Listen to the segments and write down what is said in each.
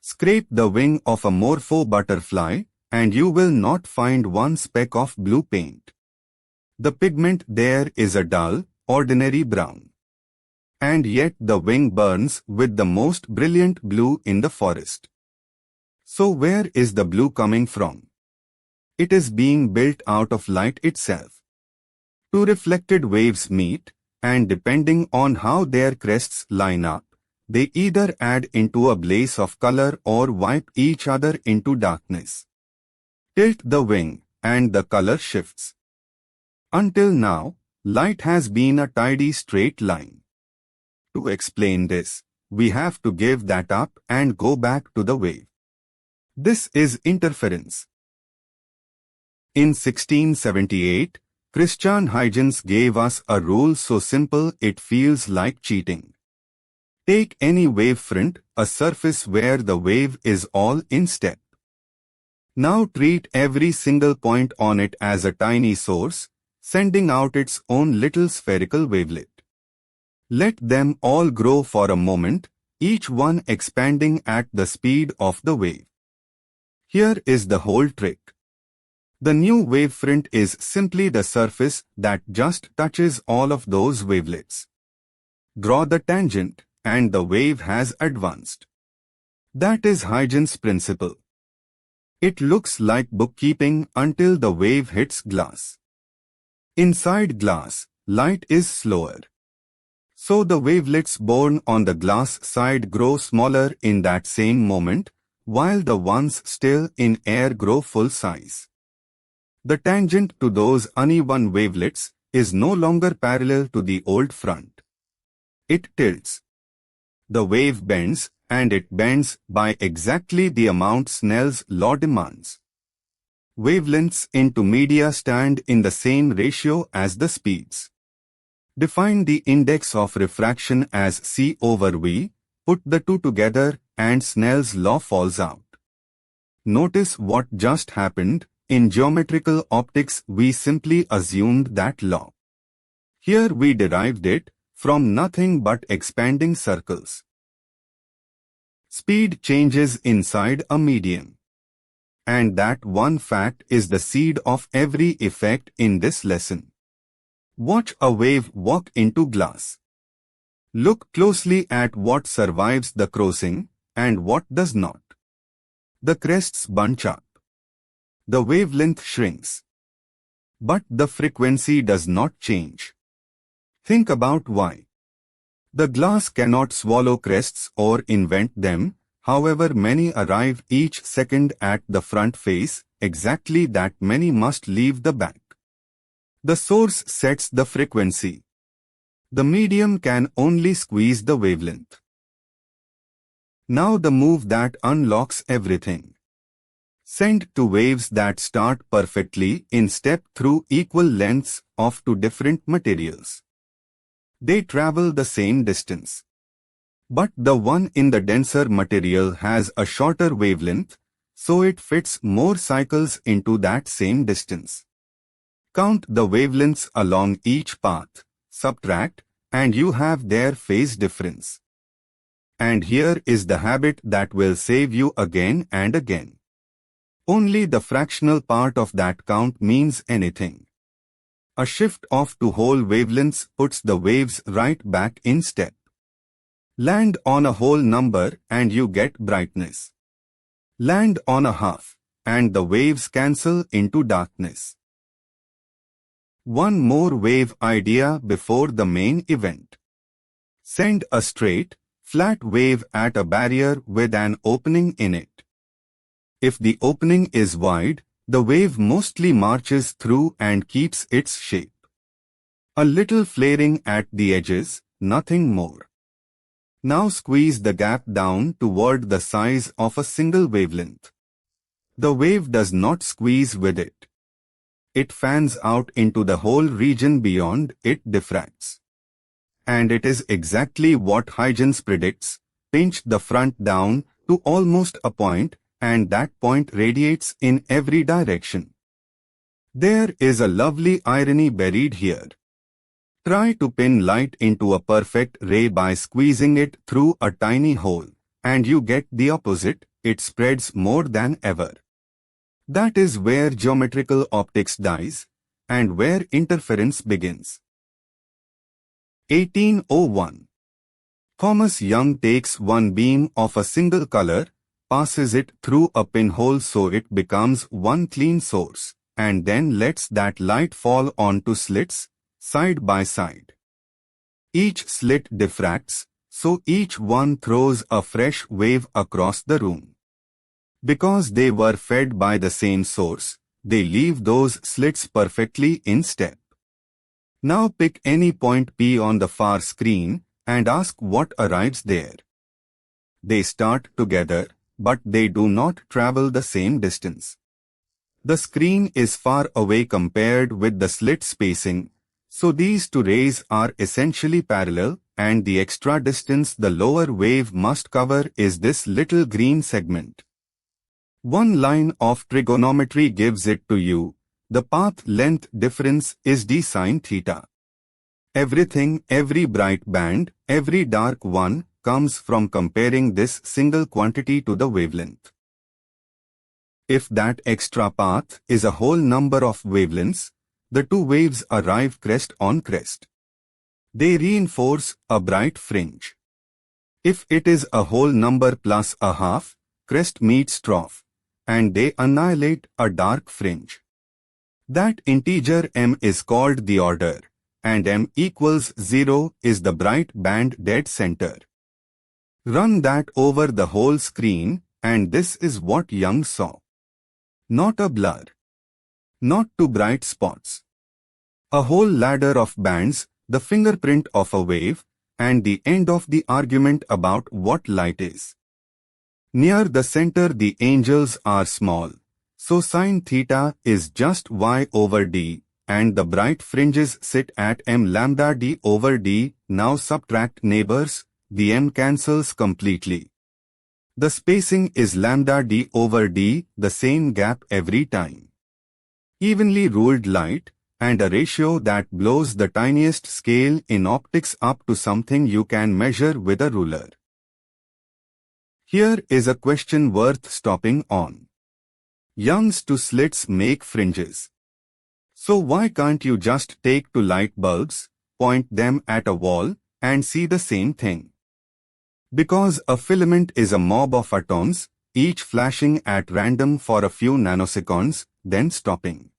Scrape the wing of a morpho butterfly, and you will not find one speck of blue paint. The pigment there is a dull, ordinary brown. And yet the wing burns with the most brilliant blue in the forest. So where is the blue coming from? It is being built out of light itself. Two reflected waves meet, and depending on how their crests line up, they either add into a blaze of color or wipe each other into darkness. Tilt the wing, and the color shifts. Until now, light has been a tidy straight line. To explain this, we have to give that up and go back to the wave. This is interference. In 1678, Christian Huygens gave us a rule so simple it feels like cheating. Take any wavefront, a surface where the wave is all in step. Now treat every single point on it as a tiny source, sending out its own little spherical wavelet. Let them all grow for a moment, each one expanding at the speed of the wave. Here is the whole trick. The new wavefront is simply the surface that just touches all of those wavelets. Draw the tangent, and the wave has advanced. That is Huygens' principle. It looks like bookkeeping until the wave hits glass. Inside glass, light is slower. So the wavelets born on the glass side grow smaller in that same moment, while the ones still in air grow full size. The tangent to those uneven wavelets is no longer parallel to the old front. It tilts. The wave bends, and it bends by exactly the amount Snell's law demands. Wavelengths into media stand in the same ratio as the speeds. Define the index of refraction as c over v, put the two together, and Snell's law falls out. Notice what just happened. In geometrical optics, we simply assumed that law. Here we derived it from nothing but expanding circles. Speed changes inside a medium. And that one fact is the seed of every effect in this lesson. Watch a wave walk into glass. Look closely at what survives the crossing and what does not. The crests bunch up. The wavelength shrinks. But the frequency does not change. Think about why. The glass cannot swallow crests or invent them, however many arrive each second at the front face, exactly that many must leave the back. The source sets the frequency. The medium can only squeeze the wavelength. Now the move that unlocks everything. Send two waves that start perfectly in step through equal lengths of two different materials. They travel the same distance. But the one in the denser material has a shorter wavelength, so it fits more cycles into that same distance. Count the wavelengths along each path, subtract, and you have their phase difference. And here is the habit that will save you again and again. Only the fractional part of that count means anything. A shift of two whole wavelengths puts the waves right back in step. Land on a whole number and you get brightness. Land on a half, and the waves cancel into darkness. One more wave idea before the main event. Send a straight, flat wave at a barrier with an opening in it. If the opening is wide, the wave mostly marches through and keeps its shape. A little flaring at the edges, nothing more. Now squeeze the gap down toward the size of a single wavelength. The wave does not squeeze with it. It fans out into the whole region beyond it diffracts. And it is exactly what Huygens predicts. Pinch the front down to almost a point, and that point radiates in every direction. There is a lovely irony buried here. Try to pin light into a perfect ray by squeezing it through a tiny hole, and you get the opposite, it spreads more than ever. That is where geometrical optics dies, and where interference begins. 1801. Thomas Young takes one beam of a single color, passes it through a pinhole so it becomes one clean source, and then lets that light fall onto slits, side by side. Each slit diffracts, so each one throws a fresh wave across the room. Because they were fed by the same source, they leave those slits perfectly in step. Now pick any point P on the far screen and ask what arrives there. They start together, but they do not travel the same distance. The screen is far away compared with the slit spacing, so these two rays are essentially parallel, and the extra distance the lower wave must cover is this little green segment. One line of trigonometry gives it to you. The path length difference is d sine theta. Everything, every bright band, every dark one, comes from comparing this single quantity to the wavelength. If that extra path is a whole number of wavelengths, the two waves arrive crest on crest. They reinforce a bright fringe. If it is a whole number plus a half, crest meets trough, and they annihilate a dark fringe. That integer m is called the order, and m equals 0 is the bright band dead center. Run that over the whole screen, and this is what Young saw. Not a blur. Not two bright spots. A whole ladder of bands, the fingerprint of a wave, and the end of the argument about what light is. Near the center the angles are small, so sine theta is just y over d, and the bright fringes sit at m lambda d over d. Now subtract neighbors, the m cancels completely. The spacing is lambda d over d, the same gap every time. Evenly ruled light, and a ratio that blows the tiniest scale in optics up to something you can measure with a ruler. Here is a question worth stopping on. Young's two slits make fringes. So why can't you just take two light bulbs, point them at a wall, and see the same thing? Because a filament is a mob of atoms, each flashing at random for a few nanoseconds, then stopping.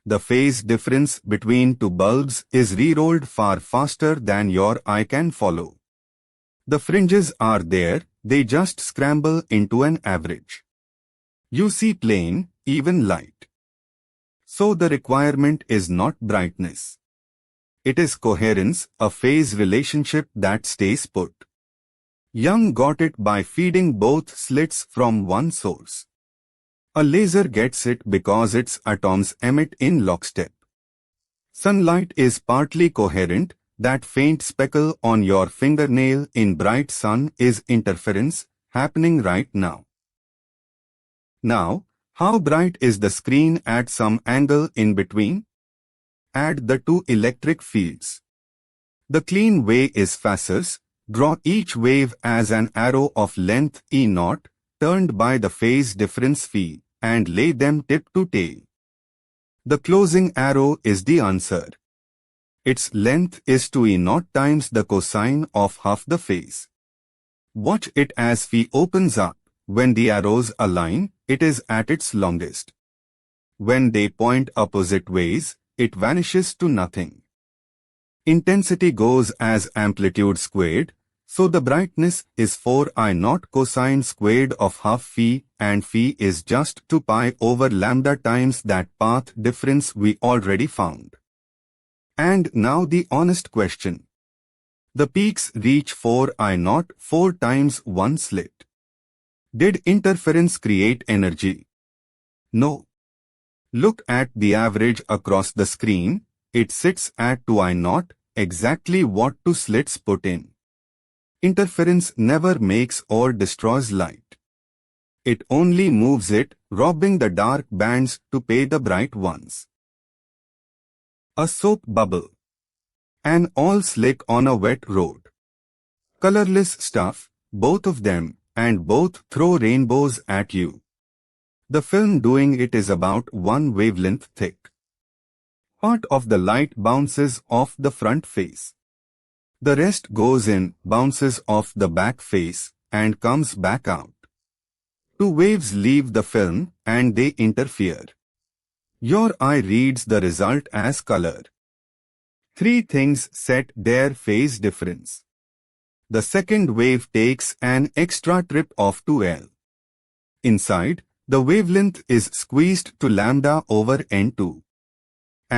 The phase difference between two bulbs is re-rolled far faster than your eye can follow. The fringes are there, they just scramble into an average. You see plain, even light. So the requirement is not brightness. It is coherence, a phase relationship that stays put. Young got it by feeding both slits from one source. A laser gets it because its atoms emit in lockstep. Sunlight is partly coherent. That faint speckle on your fingernail in bright sun is interference, happening right now. Now, how bright is the screen at some angle in between? Add the two electric fields. The clean way is phasors. Draw each wave as an arrow of length E0, turned by the phase difference phi, and lay them tip to tail. The closing arrow is the answer. Its length is 2E0 times the cosine of half the phase. Watch it as phi opens up. When the arrows align, it is at its longest. When they point opposite ways, it vanishes to nothing. Intensity goes as amplitude squared, so the brightness is 4I0 cosine squared of half phi, and phi is just 2 pi over lambda times that path difference we already found. And now the honest question. The peaks reach 4I0 4 times one slit. Did interference create energy? No. Look at the average across the screen. It sits at 2I0, exactly what two slits put in. Interference never makes or destroys light. It only moves it, robbing the dark bands to pay the bright ones. A soap bubble. An all slick on a wet road. Colorless stuff, both of them, and both throw rainbows at you. The film doing it is about 1 wavelength thick. Part of the light bounces off the front face. The rest goes in, bounces off the back face, and comes back out. 2 waves leave the film, and they interfere. Your eye reads the result as color. 3 things set their phase difference. The second wave takes an extra trip of 2L. Inside, the wavelength is squeezed to lambda over N2.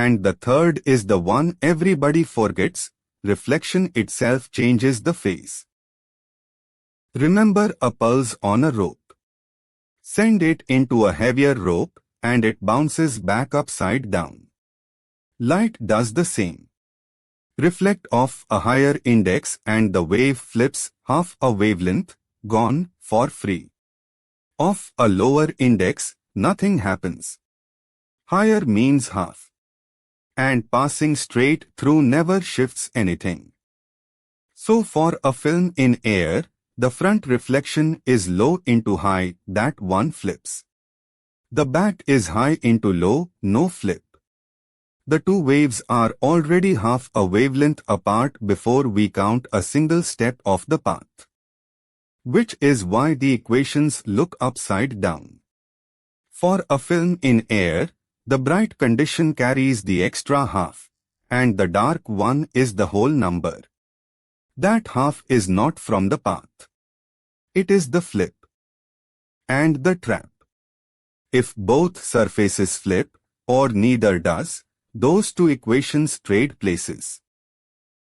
And the third is the one everybody forgets: reflection itself changes the phase. Remember a pulse on a rope. Send it into a heavier rope, and it bounces back upside down. Light does the same. Reflect off a higher index and the wave flips half a wavelength, gone, for free. Off a lower index, nothing happens. Higher means half. And passing straight through never shifts anything. So for a film in air, the front reflection is low into high, that one flips. The back is high into low, no flip. The 2 waves are already half a wavelength apart before we count a single step of the path. Which is why the equations look upside down. For a film in air, the bright condition carries the extra half, and the dark one is the whole number. That half is not from the path. It is the flip. And the trap. If both surfaces flip, or neither does, those 2 equations trade places.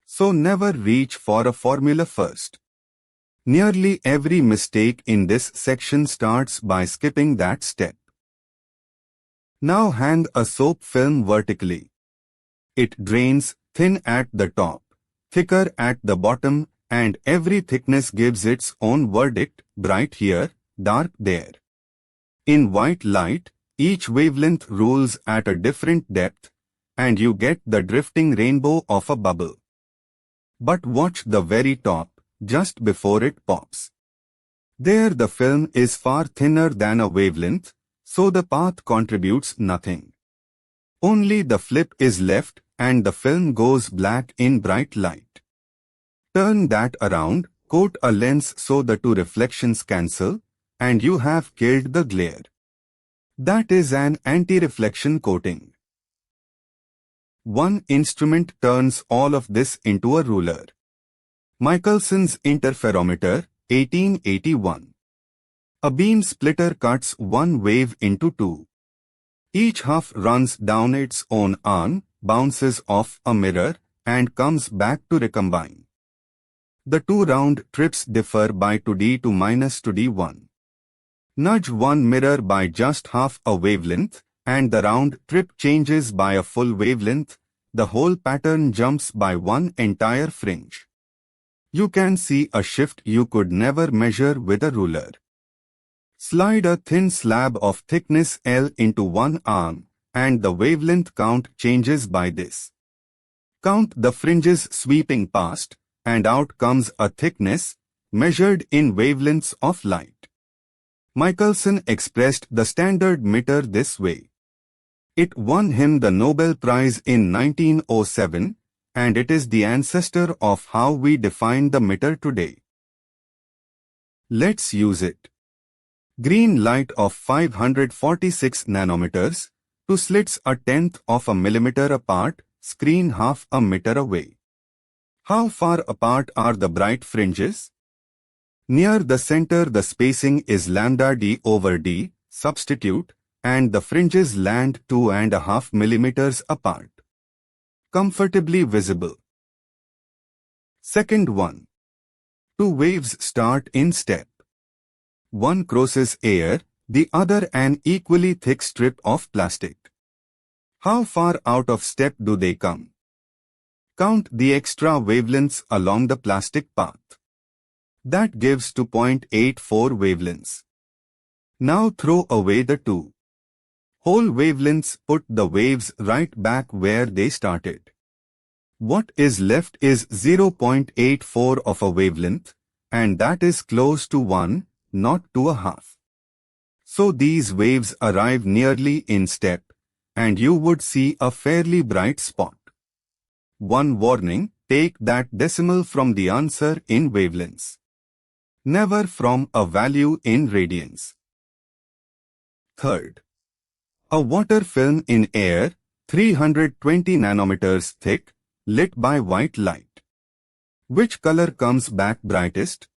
So never reach for a formula first. Nearly every mistake in this section starts by skipping that step. Now hang a soap film vertically. It drains, thin at the top, thicker at the bottom, and every thickness gives its own verdict: bright here, dark there. In white light, each wavelength rules at a different depth, and you get the drifting rainbow of a bubble. But watch the very top, just before it pops. There the film is far thinner than a wavelength, so the path contributes nothing. Only the flip is left, and the film goes black in bright light. Turn that around, coat a lens so the 2 reflections cancel, and you have killed the glare. That is an anti-reflection coating. One instrument turns all of this into a ruler. Michelson's interferometer, 1881. A beam splitter cuts 1 wave into 2. Each half runs down its own arm, bounces off a mirror, and comes back to recombine. The 2 round trips differ by 2d to minus 2d1. Nudge one mirror by just half a wavelength, and the round trip changes by a full wavelength. The whole pattern jumps by 1 entire fringe. You can see a shift you could never measure with a ruler. Slide a thin slab of thickness L into one arm, and the wavelength count changes by this. Count the fringes sweeping past, and out comes a thickness, measured in wavelengths of light. Michelson expressed the standard meter this way. It won him the Nobel Prize in 1907, and it is the ancestor of how we define the meter today. Let's use it. Green light of 546 nanometers, 2 slits a tenth of a millimeter apart, screen half a meter away. How far apart are the bright fringes? Near the center the spacing is lambda d over d, substitute, and the fringes land 2.5 millimeters apart. Comfortably visible. Second one. 2 waves start in step. One crosses air, the other an equally thick strip of plastic. How far out of step do they come? Count the extra wavelengths along the plastic path. That gives 2.84 wavelengths. Now throw away the 2 whole wavelengths, put the waves right back where they started. What is left is 0.84 of a wavelength, and that is close to 1, not to a half. So these waves arrive nearly in step, and you would see a fairly bright spot. One warning, take that decimal from the answer in wavelengths, never from a value in radians. Third, a water film in air, 320 nanometers thick, lit by white light. Which color comes back brightest?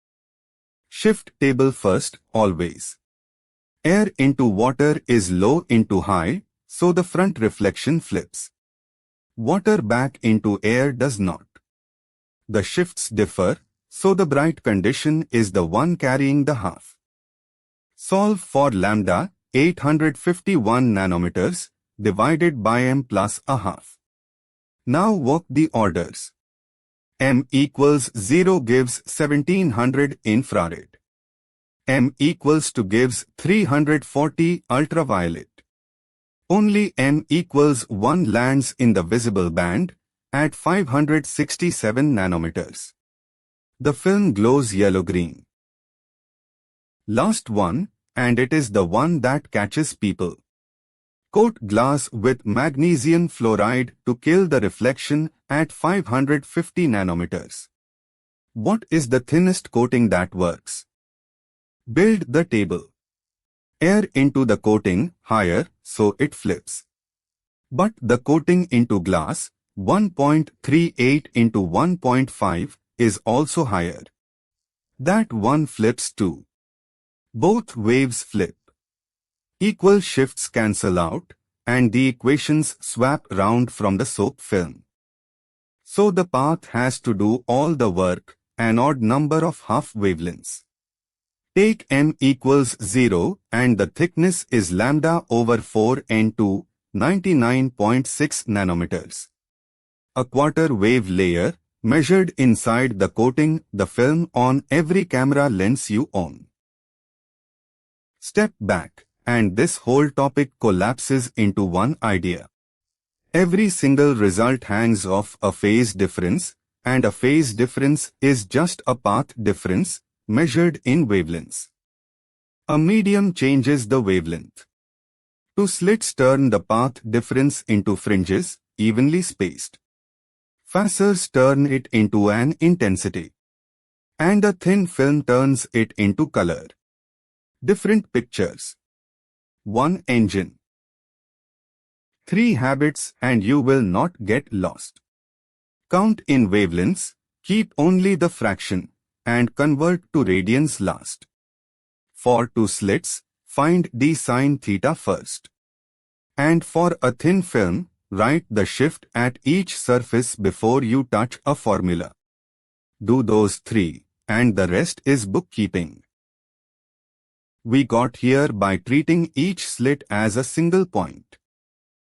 Shift table first, always. Air into water is low into high, so the front reflection flips. Water back into air does not. The shifts differ, so the bright condition is the one carrying the half. Solve for lambda, 851 nanometers, divided by m plus a half. Now work the orders. M equals 0 gives 1700 infrared. M equals 2 gives 340 ultraviolet. Only M equals 1 lands in the visible band at 567 nanometers. The film glows yellow-green. Last one, and it is the one that catches people. Coat glass with magnesium fluoride to kill the reflection at 550 nanometers. What is the thinnest coating that works? Build the table. Air into the coating higher, so it flips. But the coating into glass, 1.38 into 1.5, is also higher. That one flips too. Both waves flip. Equal shifts cancel out, and the equations swap round from the soap film. So the path has to do all the work, an odd number of half wavelengths. Take m equals 0 and the thickness is lambda over 4n2, 99.6 nanometers. A quarter wave layer, measured inside the coating the film on every camera lens you own. Step back, and this whole topic collapses into one idea. Every single result hangs off a phase difference, and a phase difference is just a path difference, measured in wavelengths. A medium changes the wavelength. Two slits turn the path difference into fringes, evenly spaced. Phasors turn it into an intensity. And a thin film turns it into color. Different pictures. One engine. 3 habits and you will not get lost. Count in wavelengths, keep only the fraction, and convert to radians last. For 2 slits, find d sin theta first. And for a thin film, write the shift at each surface before you touch a formula. Do those 3, and the rest is bookkeeping. We got here by treating each slit as a single point.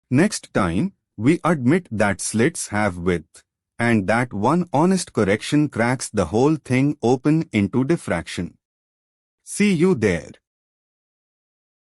Next time, we admit that slits have width, and that one honest correction cracks the whole thing open into diffraction. See you there.